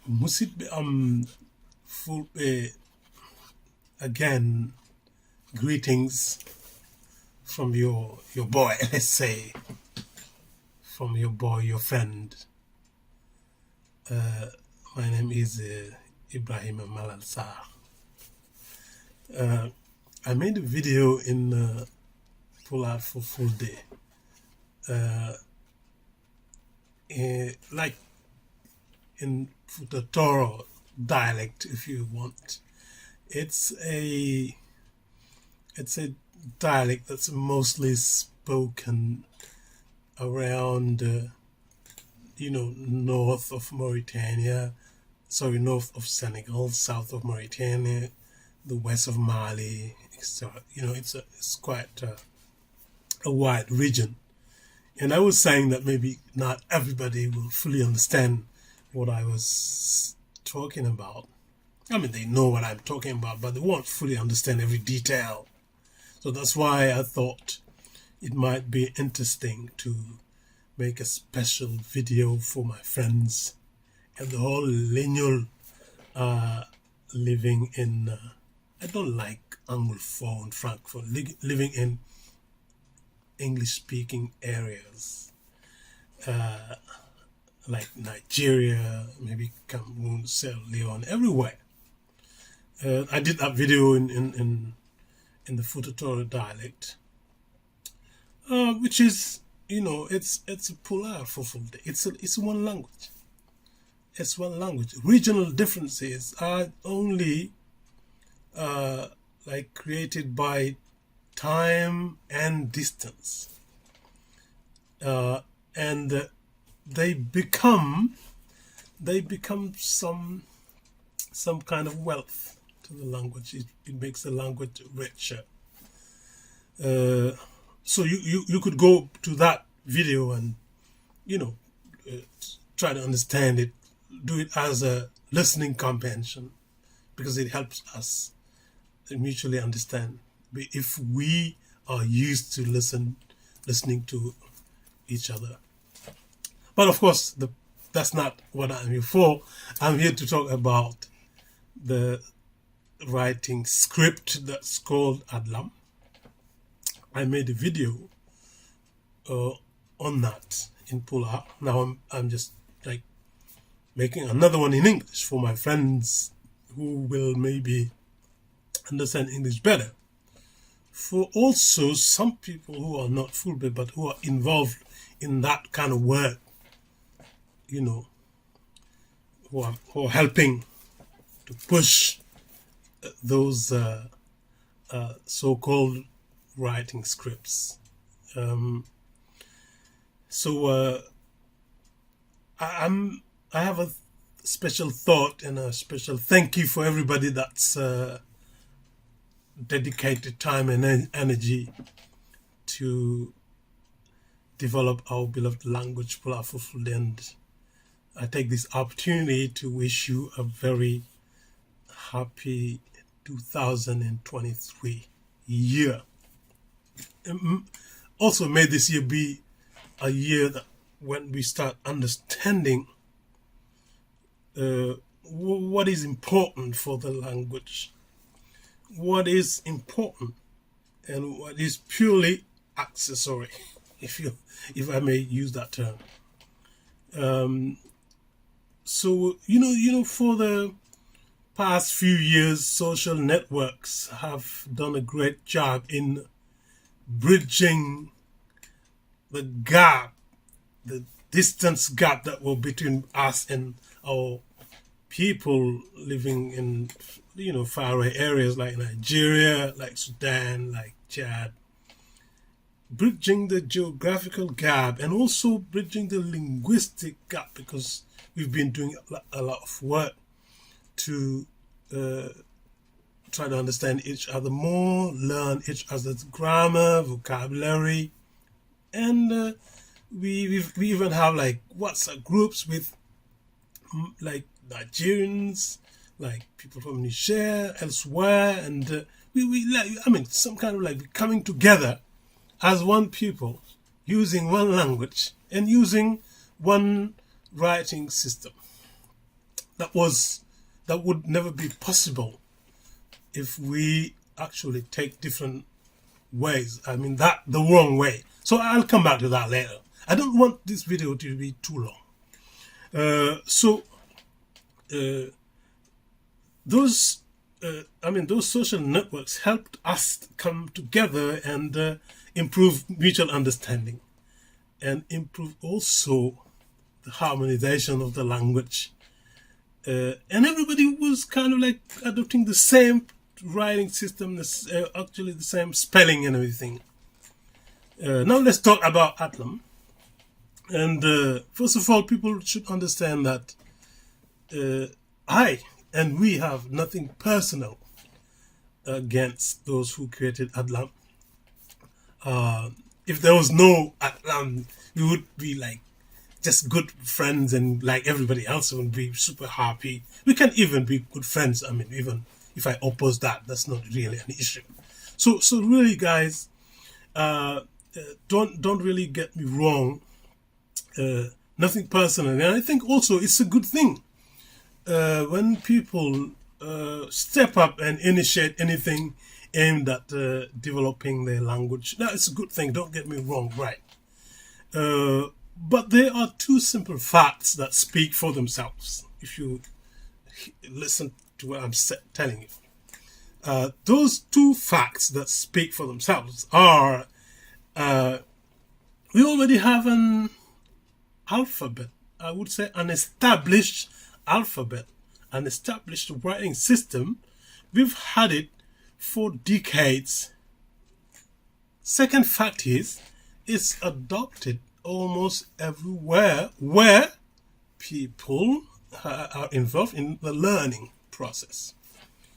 musidɓe am fulɓe, again, greetings from your boy, let's say, from your boy, your friend. My name is Ibrahim Malal Sarr. I made a video in Pull Out for Full Day, like in the Toro dialect, if you want. It's a dialect that's mostly spoken around north of Mauritania, north of Senegal, south of Mauritania, the west of Mali, etc. It's quite a wide region. And I was saying that maybe not everybody will fully understand what I was talking about. I mean, they know what I'm talking about, but they won't fully understand every detail. So that's why I thought it might be interesting to make a special video for my friends and the whole Leñol living in, I don't like Anglophone, Francophone, living in English-speaking areas, like Nigeria, maybe Cameroon, Sierra Leone, everywhere. I did that video in the Fututoro dialect, which is, it's a Pular for full day. It's one language. It's one language. Regional differences are only created by time and distance, and they become some kind of wealth to the language. It makes the language richer. So you could go to that video and try to understand it, do it as a listening comprehension, because it helps us mutually understand if we are used to listening to each other. But of course, that's not what I'm here for. I'm here to talk about the writing script that's called Adlam. I made a video on that in Pula. Now I'm just making another one in English for my friends who will maybe understand English better. For also some people who are not Fulbe but who are involved in that kind of work, who are helping to push those so-called writing scripts. I have a special thought and a special thank you for everybody that's dedicated time and energy to develop our beloved language, Pulafufu, and I take this opportunity to wish you a very happy 2023 year. Also, may this year be a year that when we start understanding what is important for the language, what is important and what is purely accessory, if I may use that term. For the past few years, social networks have done a great job in bridging the gap, the distance gap that was between us and our people living in faraway areas like Nigeria, like Sudan, like Chad. Bridging the geographical gap and also bridging the linguistic gap, because we've been doing a lot of work to try to understand each other more, learn each other's grammar, vocabulary, and we even have WhatsApp groups with Nigerians, people from Niger, elsewhere, and some kind of coming together as one people, using one language and using one writing system. that would never be possible if we actually take different ways. I mean, that the wrong way. So I'll come back to that later. I don't want this video to be too long. Those social networks helped us come together and improve mutual understanding, and improve also the harmonization of the language. And everybody was kind of like adopting the same writing system, actually the same spelling and everything. Now let's talk about Atlam. And first of all, people should understand that we have nothing personal against those who created Atlam. If there was no Atlam, we would be like just good friends, and like everybody else would be super happy. We can even be good friends. I mean, even if I oppose that, that's not really an issue. So really, guys, don't really get me wrong. Nothing personal, and I think also it's a good thing when people step up and initiate anything aimed at developing their language. That's a good thing. Don't get me wrong, right? But there are two simple facts that speak for themselves. If you listen to what I'm telling you, those two facts that speak for themselves are: we already have an alphabet. I would say an established alphabet, an established writing system. We've had it for decades. Second fact is, it's adopted almost everywhere where people are involved in the learning process.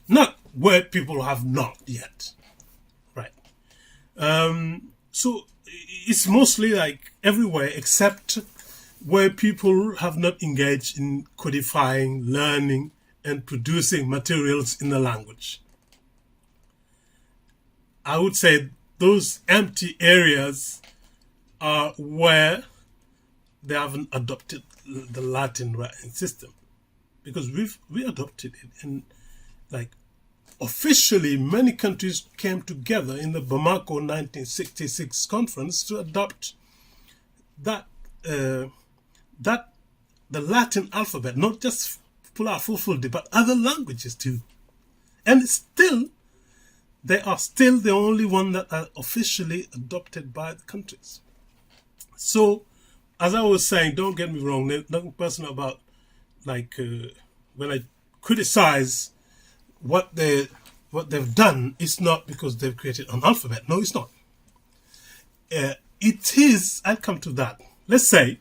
Not where people have not yet, right? So it's mostly like everywhere except where people have not engaged in codifying, learning, and producing materials in the language. I would say those empty areas are where they haven't adopted the Latin writing system, because we adopted it, and like officially many countries came together in the Bamako 1966 conference to adopt that the Latin alphabet, not just Pula Fulfulde, but other languages too. And still, they are still the only one that are officially adopted by the countries. So, as I was saying, don't get me wrong, nothing personal about like when I criticize what they've done. It's not because they've created an alphabet. No, it's not. It is. I'll come to that. Let's say.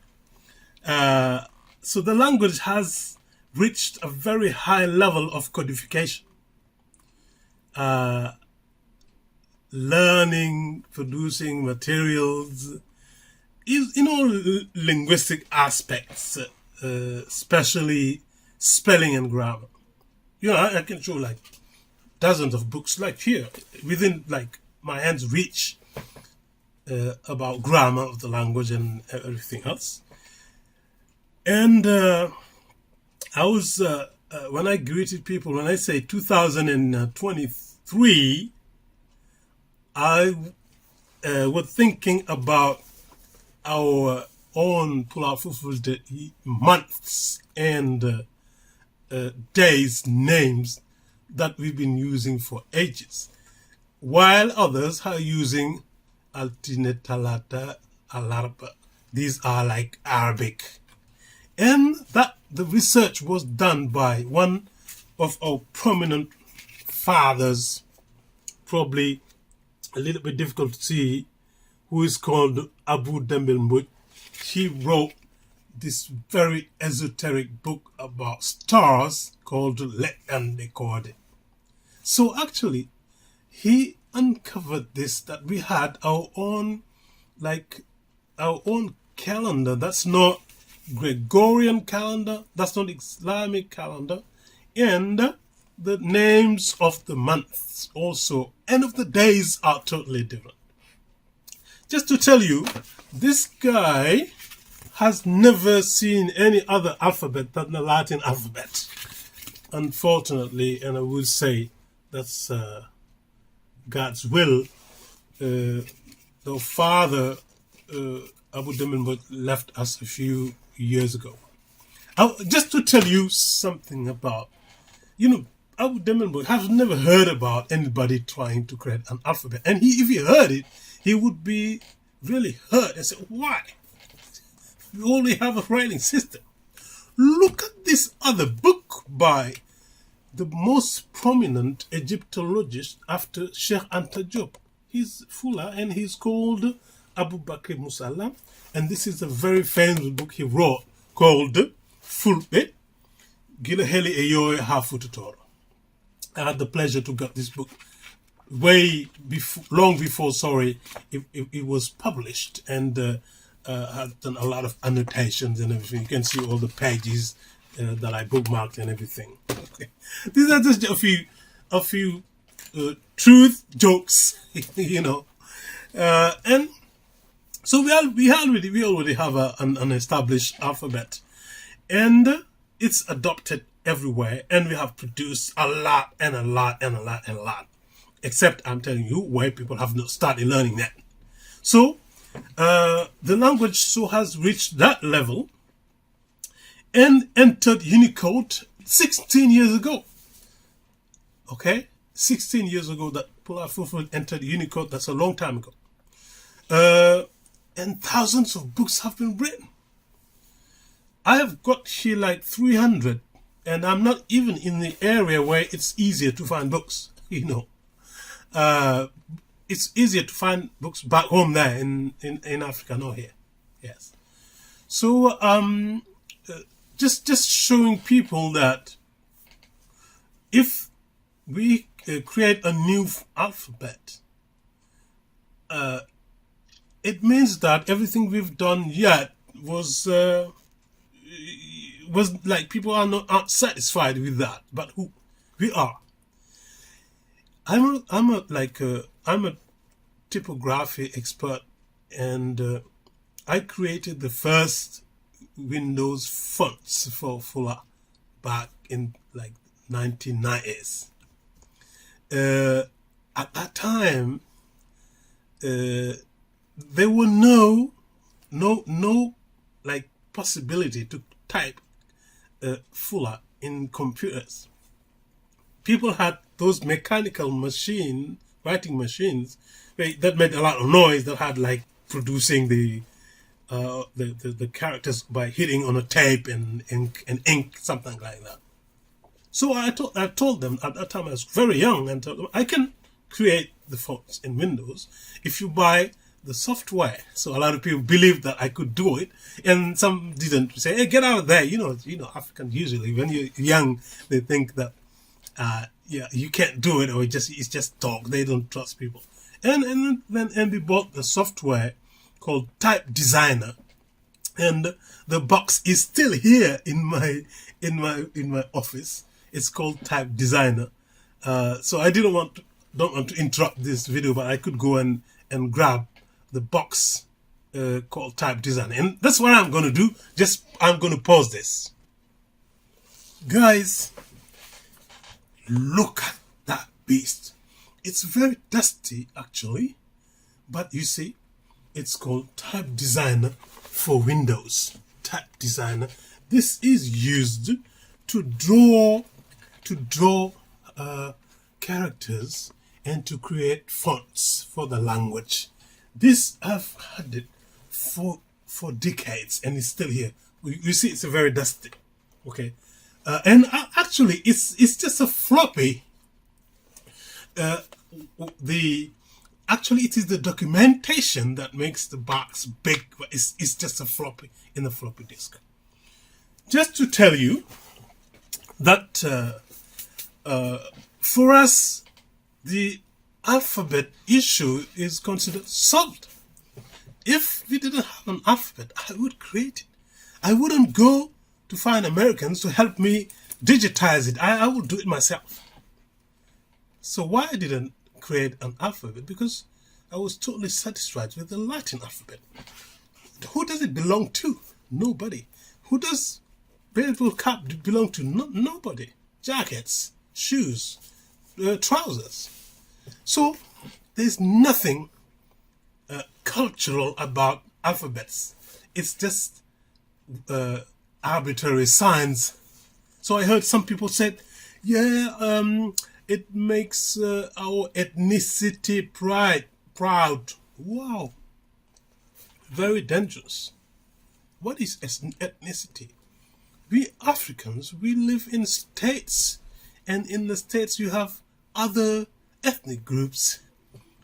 So the language has reached a very high level of codification. Learning, producing materials, in all linguistic aspects, especially spelling and grammar. You know, I can show like dozens of books like here within like my hand's reach about grammar of the language and everything else. And I was when I greeted people, when I say 2023, I was thinking about our own Pula Fulfulde months and days names that we've been using for ages, while others are using Altine, Talata, Alarba. These are like Arabic. And that the research was done by one of our prominent fathers, probably a little bit difficult to see, who is called Abu Ɗemngal. He wrote this very esoteric book about stars called Leñol. So actually, he uncovered this, that we had our own calendar. That's not Gregorian calendar, that's not Islamic calendar, and the names of the months also and of the days are totally different. Just to tell you, this guy has never seen any other alphabet than the Latin alphabet. unfortunately, and I would say that's God's will, the father, Abu Dhabi, left us a few years ago. Just to tell you something about, Abu Dhabi has never heard about anybody trying to create an alphabet. And if he heard it, he would be really hurt and say, why? We only have a writing system. Look at this other book by the most prominent Egyptologist after Sheikh Anta Diop. He's Fula and he's called Abu Bakr Musalla. And this is a very famous book he wrote called Fulbe Gilaheli Eyoe Hafututoro. I had the pleasure to get this book long before, it was published, and I've done a lot of annotations and everything. You can see all the pages that I bookmarked and everything. Okay. These are just a few truth jokes, and so we already have an established alphabet, and it's adopted everywhere, and we have produced a lot and a lot and a lot and a lot. Except, I'm telling you, where people have not started learning that. So, the language has reached that level and entered Unicode 16 years ago. Okay? 16 years ago that Pula Fufu entered Unicode. That's a long time ago. And thousands of books have been written. I have got here like 300, and I'm not even in the area where it's easier to find books, It's easier to find books back home there in Africa, not here. Yes. So just showing people that if we create a new alphabet, it means that everything we've done yet was like people aren't satisfied with that, but who we are. I'm a typography expert, and I created the first Windows fonts for Fula back in like 1990s. At that time, there were no like possibility to type Fula in computers. People had those mechanical writing machines that made a lot of noise, that had like producing the characters by hitting on a tape and ink, something like that. So I told them at that time, I was very young, and told them I can create the fonts in Windows if you buy the software. So a lot of people believed that I could do it, and some didn't. Say, hey, get out of there. Africans usually, when you're young, they think that you can't do it, or it's just talk. They don't trust people. And then we bought the software called Type Designer, and the box is still here in my office. It's called Type Designer. So I don't want to interrupt this video, but I could go and grab the box called Type Designer, and that's what I'm going to do. I'm going to pause this, guys. Look at that beast. It's very dusty, actually, but you see, it's called Type Designer for Windows. Type Designer. This is used to draw characters and to create fonts for the language. This, I've had it for decades, and it's still here. You see, it's very dusty. Okay. And actually, it's just a floppy. It is the documentation that makes the box big, but it's just a floppy in the floppy disk. Just to tell you that for us, the alphabet issue is considered solved. If we didn't have an alphabet, I would create it. I wouldn't go to find Americans to help me digitize it. I will do it myself. So why I didn't create an alphabet? Because I was totally satisfied with the Latin alphabet. Who does it belong to? Nobody. Who does Binndol belong to? Nobody. jackets, shoes, trousers. So there's nothing cultural about alphabets. It's just arbitrary signs. So I heard some people said, yeah, it makes our ethnicity proud. Wow, very dangerous. What is ethnicity? We Africans, we live in states, and in the states you have other ethnic groups.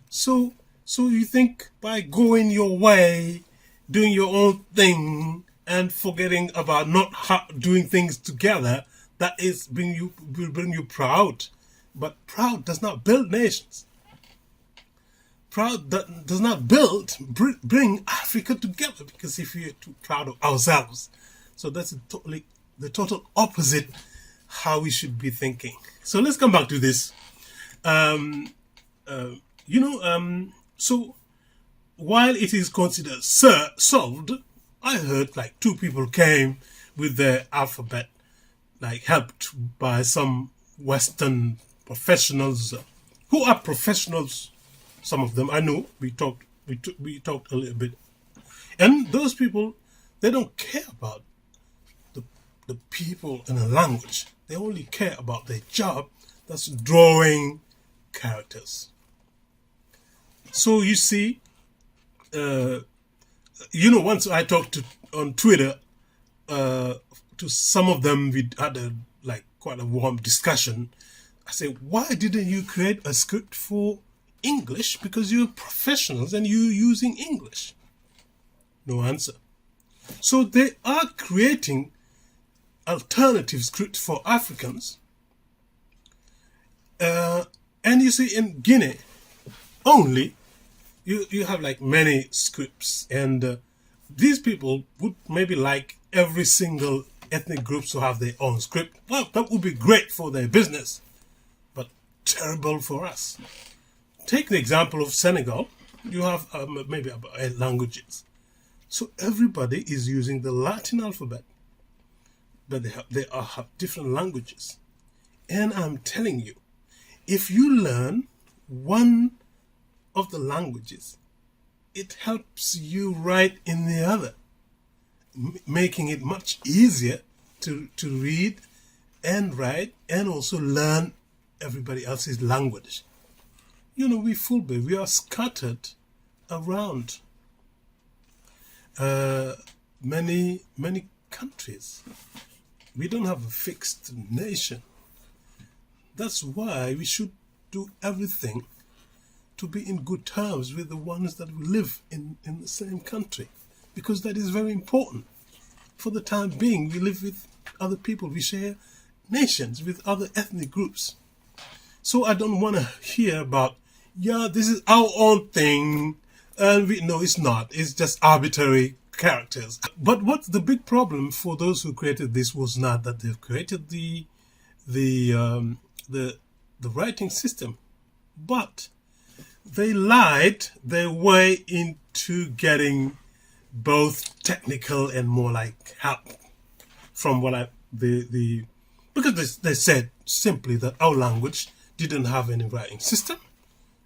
So you think by going your way, doing your own thing, and forgetting about not doing things together, that is will bring you proud. But proud does not build nations. Proud does not bring Africa together, because if we are too proud of ourselves, so that's the total opposite how we should be thinking. So let's come back to this. So while it is considered solved, I heard like 2 people came with their alphabet, like helped by some Western professionals who are professionals. Some of them I know. We talked a little bit, and those people, they don't care about the people in a language. They only care about their job. That's drawing characters. So you see, once I talked on Twitter to some of them, we had quite a warm discussion. I said, why didn't you create a script for English? Because you're professionals and you're using English. No answer. So they are creating alternative scripts for Africans. And you see, in Guinea only, you have like many scripts, and these people would maybe like every single ethnic group to have their own script. Well, that would be great for their business, but terrible for us. Take the example of Senegal. You have maybe about 8 languages. So everybody is using the Latin alphabet, but they have different languages. And I'm telling you, if you learn one of the languages, it helps you write in the other, making it much easier to read and write and also learn everybody else's language. We Fulbe, we are scattered around many countries. We don't have a fixed nation. That's why we should do everything to be in good terms with the ones that live in the same country, because that is very important. For the time being, we live with other people. We share nations with other ethnic groups. So I don't want to hear about, this is our own thing, and no, it's not. It's just arbitrary characters. But what's the big problem for those who created this was not that they've created the writing system, but they lied their way into getting both technical and more like help from because they said simply that our language didn't have any writing system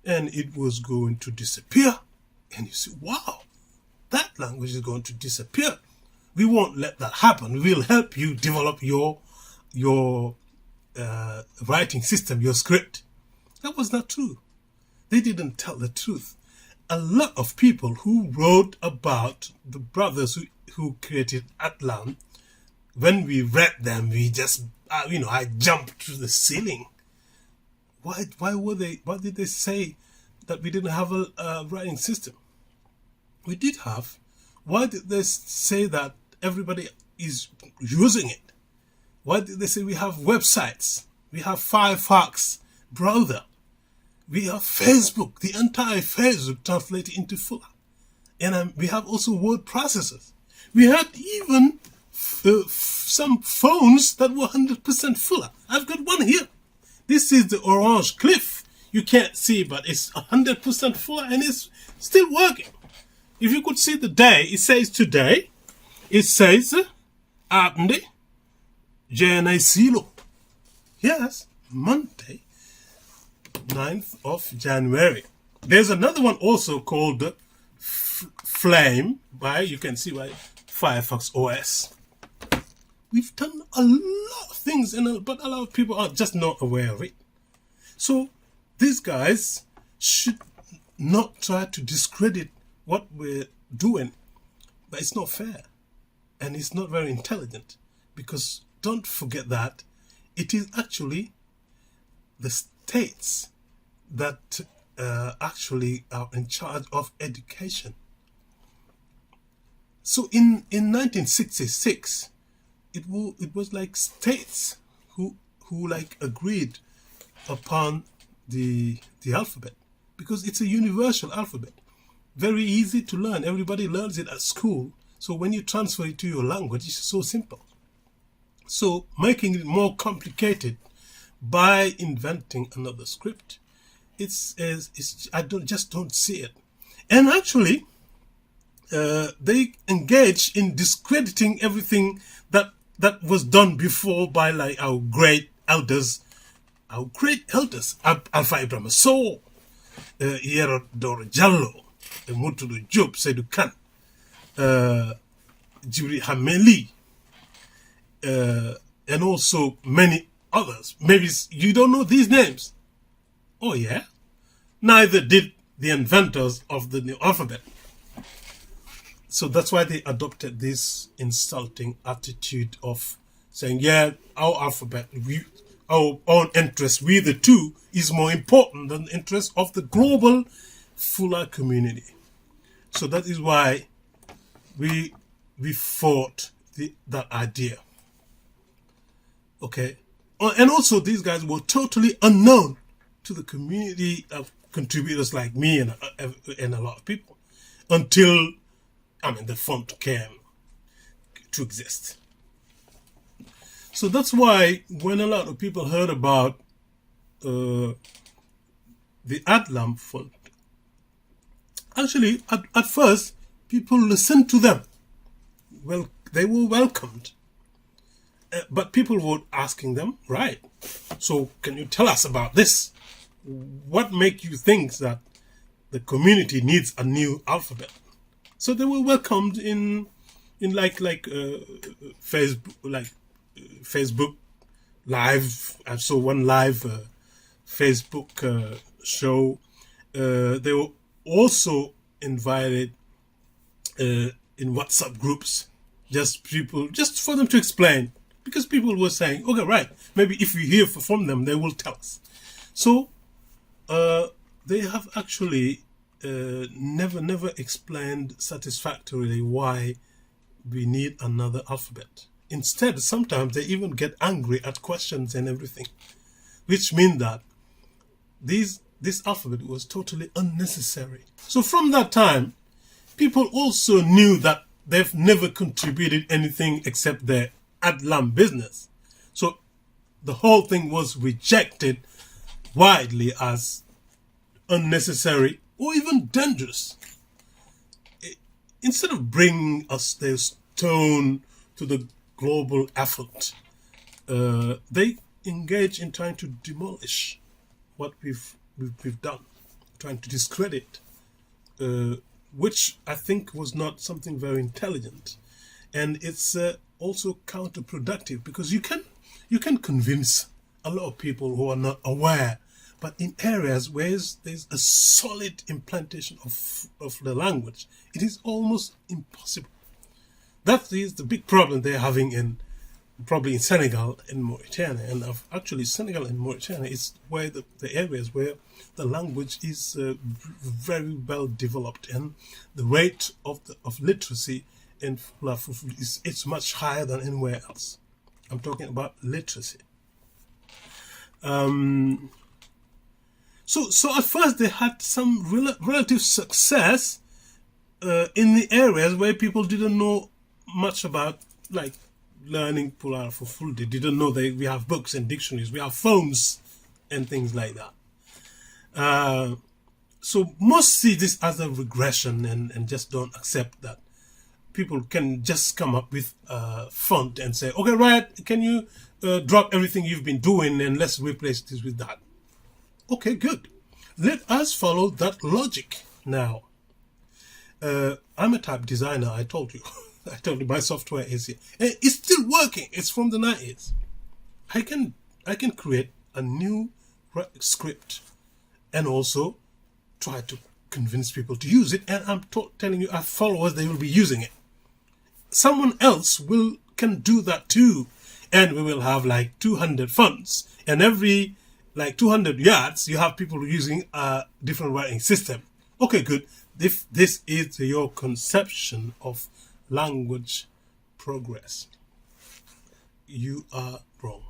and it was going to disappear. And you say, wow, that language is going to disappear. We won't let that happen. We'll help you develop your writing system, your script. That was not true. They didn't tell the truth. A lot of people who wrote about the brothers who created Atlan, when we read them, we just, I jumped to the ceiling. Why did they say that we didn't have a writing system? We did have. Why did they say that everybody is using it? Why did they say we have websites? We have Firefox browser. We have Facebook, the entire Facebook translated into Fuller. And we have also word processors. We had even some phones that were 100% Fuller. I've got one here. This is the Orange Cliff. You can't see, but it's 100% Fuller and it's still working. If you could see the day, it says today. It says Abndi Jena Silo. Yes, Monday, 9th of January. There's another one also called Flame by, you can see by Firefox OS. We've done a lot of things, but a lot of people are just not aware of it. So these guys should not try to discredit what we're doing, but it's not fair and it's not very intelligent, because don't forget that it is actually the states that actually are in charge of education. So in 1966, it was like states who like agreed upon the alphabet, because it's a universal alphabet, very easy to learn. Everybody learns it at school. So when you transfer it to your language, it's so simple. So making it more complicated by inventing another script, I just don't see it. And actually, they engage in discrediting everything that was done before by like our great elders, Alpha Ibrahim Sow, Yero Doro Jallo, Murtala Diop, Seydou Kane, Djibril Hameli, and also many others. Maybe you don't know these names. Oh yeah? Neither did the inventors of the new alphabet. So that's why they adopted this insulting attitude of saying, yeah, our alphabet, our own interest, we the two, is more important than the interest of the global Fula community. So that is why we fought that idea. Okay? And also these guys were totally unknown to the community of contributors like me and a lot of people until, the font came to exist. So that's why when a lot of people heard about the Adlam font, actually at first people listened to them. Well, they were welcomed. But people were asking them, right, so can you tell us about this? What makes you think that the community needs a new alphabet? So they were welcomed in Facebook Live. I saw one live Facebook show. They were also invited in WhatsApp groups, just for them to explain, because people were saying, okay, right, maybe if we hear from them, they will tell us. So they have actually never explained satisfactorily why we need another alphabet. Instead, sometimes they even get angry at questions and everything, which means that this alphabet was totally unnecessary. So from that time, people also knew that they've never contributed anything except their Adlam business. So the whole thing was rejected widely as unnecessary or even dangerous. Instead of bringing us their stone to the global effort, they engage in trying to demolish what we've done, trying to discredit, which I think was not something very intelligent, and it's also counterproductive, because you can convince a lot of people who are not aware, but in areas where there's a solid implantation of the language, it is almost impossible. That is the big problem they're having probably in Senegal and Mauritania. And actually Senegal and Mauritania is where the areas where the language is very well developed, and the rate of literacy in Fulafufu it's much higher than anywhere else. I'm talking about literacy. So at first they had some relative success in the areas where people didn't know much about, like learning Fulafufu. They didn't know that we have books and dictionaries, we have phones and things like that. So most see this as a regression and just don't accept that people can just come up with a font and say, okay, right, can you drop everything you've been doing and let's replace this with that. Okay, good. Let us follow that logic now. I'm a type designer, I told you. I told you my software is here. And it's still working. It's from the 90s. I can create a new script and also try to convince people to use it. And I'm telling you, I have followers, they will be using it. Someone else can do that too. And we will have like 200 fonts. And every like 200 yards, you have people using a different writing system. Okay, good. If this is your conception of language progress, you are wrong.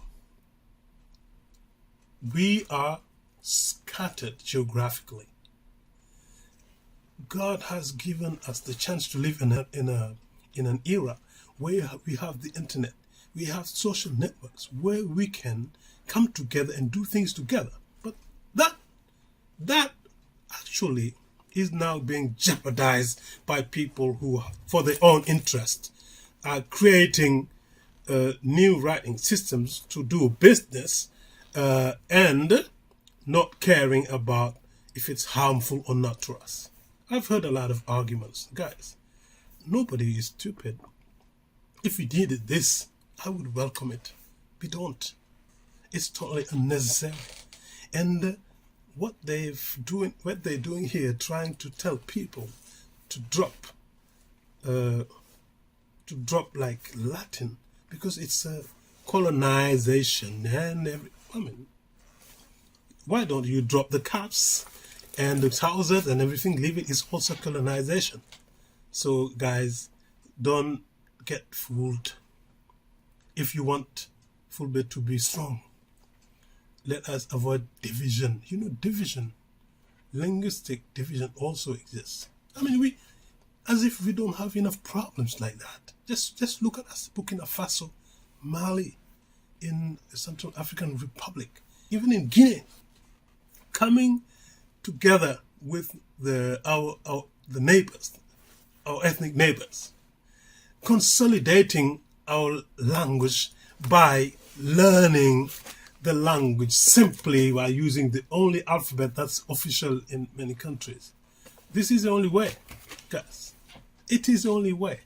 We are scattered geographically. God has given us the chance to live in an era where we have the internet, we have social networks where we can come together and do things together. But that actually is now being jeopardized by people who, for their own interest, are creating new writing systems to do business and not caring about if it's harmful or not to us. I've heard a lot of arguments. Guys, nobody is stupid. If we needed this, I would welcome it. We don't. It's totally unnecessary. And what they're doing here, trying to tell people to drop like Latin because it's a colonization and why don't you drop the caps and the trousers and everything? Leave it. It's also colonization. So guys, don't get fooled. If you want Fulbe to be strong, let us avoid division. You know, division, linguistic division also exists. I mean, as if we don't have enough problems like that. Just look at us, Burkina Faso, Mali, in the Central African Republic, even in Guinea, coming together with the neighbors, our ethnic neighbors, consolidating our language by learning the language simply by using the only alphabet that's official in many countries. This is the only way, guys. It is the only way.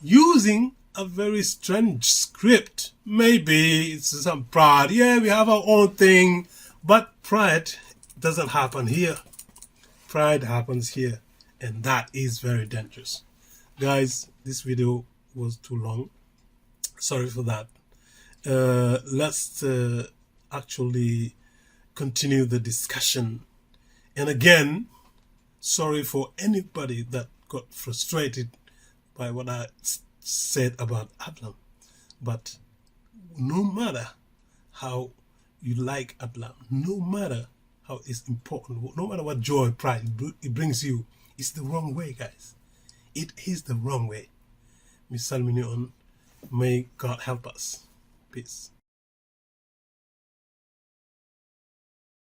Using a very strange script, maybe it's some pride. Yeah, we have our own thing, but pride doesn't happen here. Pride happens here, and that is very dangerous. Guys, this video was too long. Sorry for that. Let's actually continue the discussion. And again, sorry for anybody that got frustrated by what I said about Ablam. But no matter how you like Ablam, no matter how it's important, no matter what joy, pride it brings you, it's the wrong way, guys. It is the wrong way. May God help us. Peace.